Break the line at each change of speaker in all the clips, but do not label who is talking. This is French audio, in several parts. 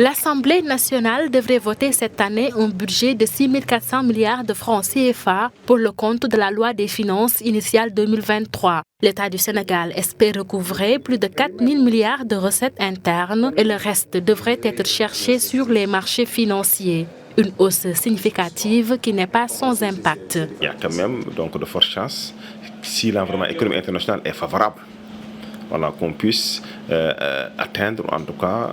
L'Assemblée nationale devrait voter cette année un budget de 6 400 milliards de francs CFA pour le compte de la loi des finances initiale 2023. L'État du Sénégal espère recouvrer plus de 4 000 milliards de recettes internes et le reste devrait être cherché sur les marchés financiers. Une hausse significative qui n'est pas sans impact.
Il y a quand même donc de fortes chances, si l'environnement économique international est favorable, qu'on puisse atteindre en tout cas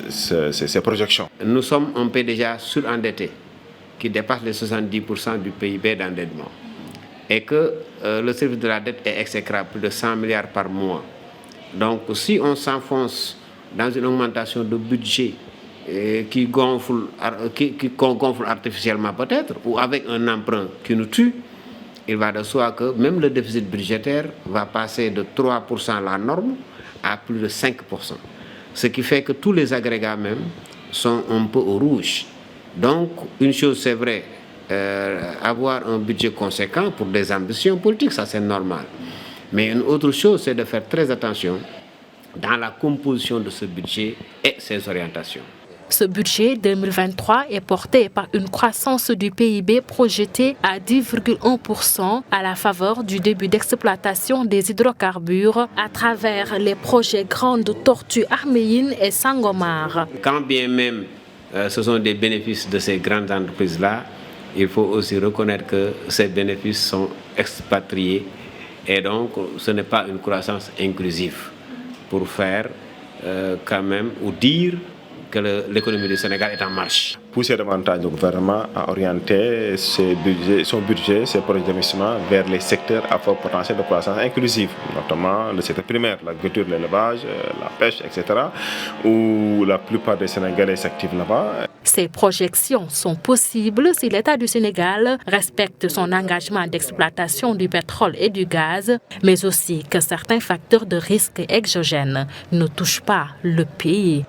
ces projections.
Nous sommes un pays déjà surendetté, qui dépasse les 70% du PIB d'endettement. Et que le service de la dette est exécrable, plus de 100 milliards par mois. Donc si on s'enfonce dans une augmentation de budget qui gonfle artificiellement peut-être, ou avec un emprunt qui nous tue, il va de soi que même le déficit budgétaire va passer de 3% la norme à plus de 5%. Ce qui fait que tous les agrégats même sont un peu au rouge. Donc, une chose c'est vrai, avoir un budget conséquent pour des ambitions politiques, ça c'est normal. Mais une autre chose, c'est de faire très attention dans la composition de ce budget et ses orientations.
Ce budget 2023 est porté par une croissance du PIB projetée à 10,1% à la faveur du début d'exploitation des hydrocarbures à travers les projets Grande Tortue Arméine et Sangomar.
Quand bien même ce sont des bénéfices de ces grandes entreprises-là, il faut aussi reconnaître que ces bénéfices sont expatriés et donc ce n'est pas une croissance inclusive pour faire quand même ou dire que l'économie du Sénégal est en marche.
Pousser davantage le gouvernement à orienter son budget, ses projets d'investissement vers les secteurs à fort potentiel de croissance inclusive, notamment le secteur primaire, l'agriculture, l'élevage, la pêche, etc., où la plupart des Sénégalais s'activent là-bas.
Ces projections sont possibles si l'État du Sénégal respecte son engagement d'exploitation du pétrole et du gaz, mais aussi que certains facteurs de risque exogènes ne touchent pas le pays.